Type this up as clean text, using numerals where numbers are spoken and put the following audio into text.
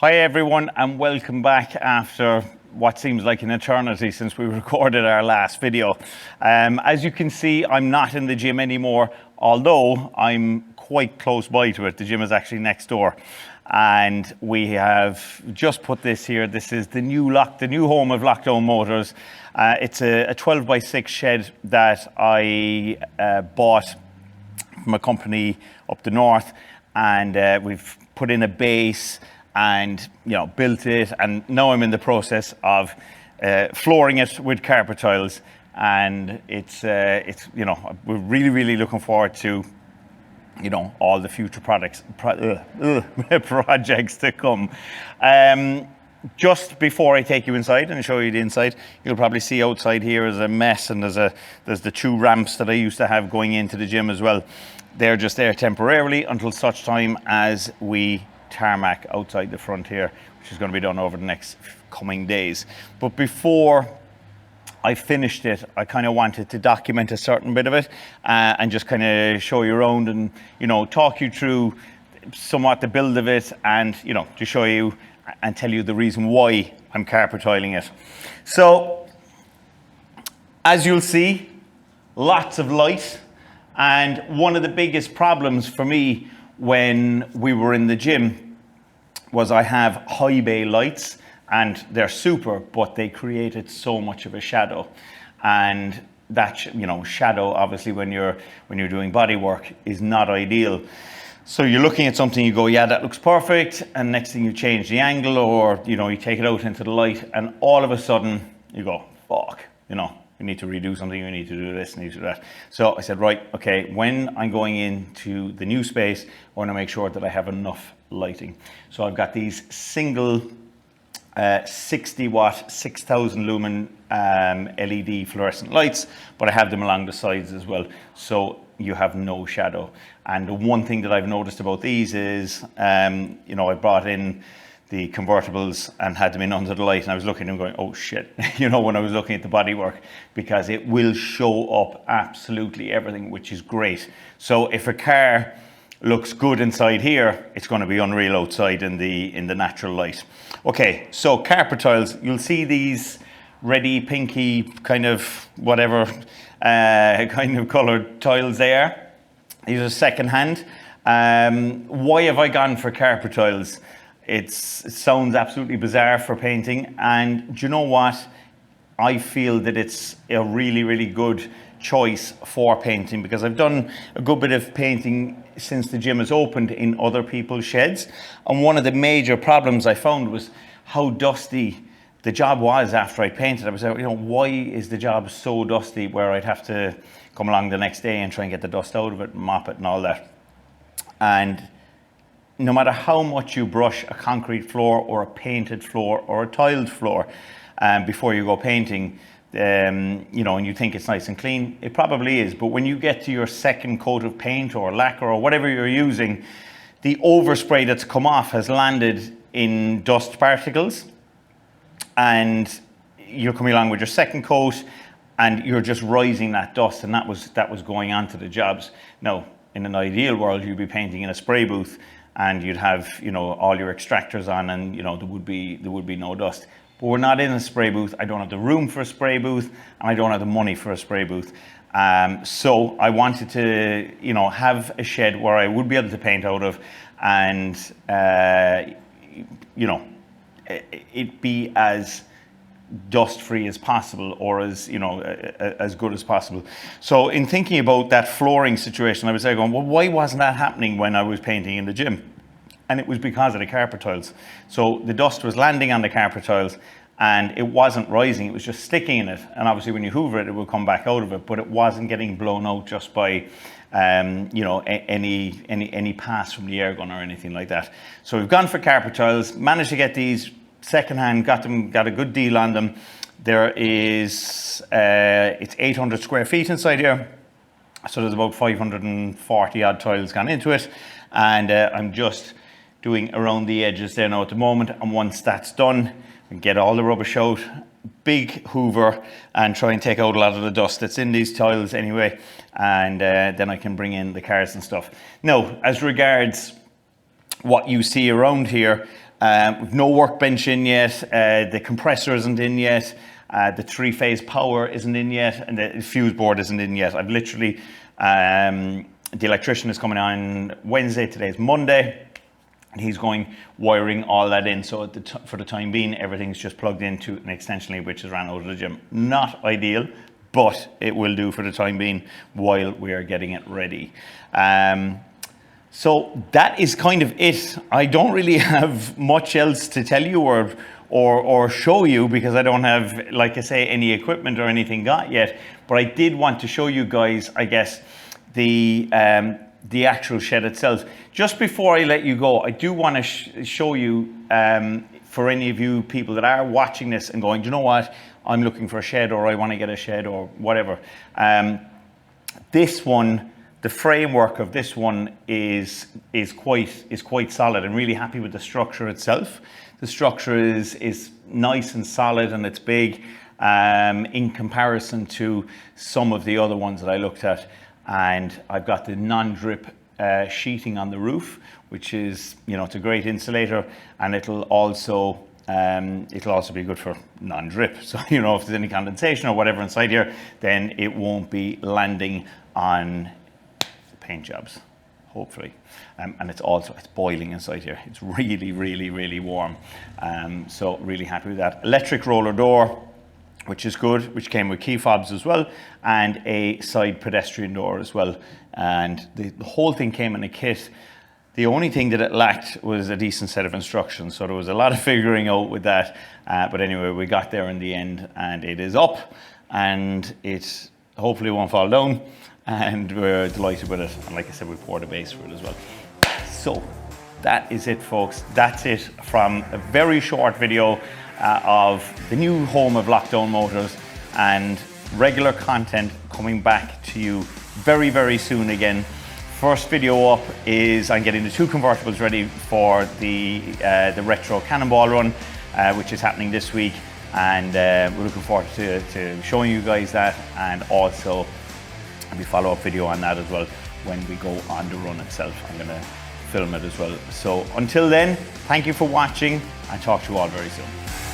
Hi everyone, and welcome back after what seems like an eternity since we recorded our last video. As you can see, I'm not in the gym anymore, although I'm quite close by to it. The gym is actually next door. And we have just put this here. This is the new home of Lockdown Motors. It's a 12 by 6 shed that I bought from a company up the north, and we've put in a base and built it, and now I'm in the process of flooring it with carpet tiles, and it's we're really looking forward to all the future projects to come. Just before I take you inside and show you the inside, you'll probably see outside here is a mess, and there's the 2 ramps that I used to have going into the gym as well. They're just there temporarily until such time as we tarmac outside the front here, which is going to be done over the next coming days. But before I finished it, I kind of wanted to document a certain bit of it and just kind of show you around and talk you through somewhat the build of it, and to show you and tell you the reason why I'm carpet tiling it. So as you'll see, lots of light, and one of the biggest problems for me when we were in the gym was I have high bay lights, and they're super, but they created so much of a shadow. And that shadow, obviously when you're doing body work, is not ideal. So you're looking at something, you go, yeah, that looks perfect, and next thing you change the angle, or you take it out into the light, and all of a sudden you go, fuck, we need to redo something, we need to do this, we need to do that. So I said, right, okay, when I'm going into the new space, I want to make sure that I have enough lighting. So I've got these single 60 watt, 6,000 lumen LED fluorescent lights, but I have them along the sides as well, so you have no shadow. And the one thing that I've noticed about these is, I brought in the convertibles and had them in under the light, and I was looking at them going, oh shit, when I was looking at the bodywork, because it will show up absolutely everything, which is great. So if a car looks good inside here, it's going to be unreal outside in the natural light. Okay, so carpet tiles, you'll see these reddy, pinky, kind of whatever kind of colored tiles there. These are second-hand. Why have I gone for carpet tiles? It sounds absolutely bizarre for painting, and do you know what? I feel that it's a really good choice for painting, because I've done a good bit of painting since the gym has opened in other people's sheds, and one of the major problems I found was how dusty the job was after I painted. I was like, why is the job so dusty, where I'd have to come along the next day and try and get the dust out of it, mop it and all that. And no matter how much you brush a concrete floor or a painted floor or a tiled floor before you go painting, and you think it's nice and clean, it probably is. But when you get to your second coat of paint or lacquer or whatever you're using, the overspray that's come off has landed in dust particles, and you're coming along with your second coat and you're just rising that dust, and that was going on to the jobs. Now, in an ideal world, you'd be painting in a spray booth, and you'd have all your extractors on, and there would be no dust. But we're not in a spray booth. I don't have the room for a spray booth, and I don't have the money for a spray booth. So I wanted to have a shed where I would be able to paint out of, and it be as dust free as possible, or as as good as possible. So in thinking about that flooring situation, I was there going, well, why wasn't that happening when I was painting in the gym? And it was because of the carpet tiles. So the dust was landing on the carpet tiles, and it wasn't rising, it was just sticking in it. And obviously when you hoover it, it will come back out of it, but it wasn't getting blown out just by any pass from the air gun or anything like that. So we've gone for carpet tiles, managed to get these secondhand, got a good deal on them. There is, it's 800 square feet inside here. So there's about 540 odd tiles gone into it. And I'm just doing around the edges there now at the moment. And once that's done, we can get all the rubbish out, big hoover, and try and take out a lot of the dust that's in these tiles anyway. And then I can bring in the cars and stuff. Now, as regards what you see around here, We've no workbench in yet. The compressor isn't in yet. The 3-phase power isn't in yet, and the fuse board isn't in yet. I've literally, the electrician is coming on Wednesday. Today's Monday. And he's going wiring all that in. So for the time being, everything's just plugged into an extension lead which is ran out of the gym. Not ideal, but it will do for the time being while we are getting it ready. So that is kind of it. I don't really have much else to tell you or show you, because I don't have, like I say, any equipment or anything got yet. But I did want to show you guys, I guess, the actual shed itself. Just before I let you go, I do want to show you, for any of you people that are watching this and going, do you know what, I'm looking for a shed, or I want to get a shed, or whatever. This one, the framework of this one is quite solid. I'm really happy with the structure itself. The structure is nice and solid, and it's big in comparison to some of the other ones that I looked at. And I've got the non-drip sheeting on the roof, which is, it's a great insulator, and it'll also be good for non-drip. So, if there's any condensation or whatever inside here, then it won't be landing on paint jobs, hopefully. And it's boiling inside here. It's really, really, really warm. So really happy with that. Electric roller door, which is good, which came with key fobs as well, and a side pedestrian door as well. And the whole thing came in a kit. The only thing that it lacked was a decent set of instructions. So there was a lot of figuring out with that. But anyway, we got there in the end, and it is up, and it hopefully won't fall down. And we're delighted with it. And like I said, we poured a base for it as well. So that is it, folks. That's it from a very short video of the new home of Lockdown Motors, and regular content coming back to you very, very soon again. First video up is I'm getting the 2 convertibles ready for the retro Cannonball run, which is happening this week, and we're looking forward to showing you guys that, and also a follow-up video on that as well when we go on the run itself. I'm going to film it as well. So until then, thank you for watching, and talk to you all very soon.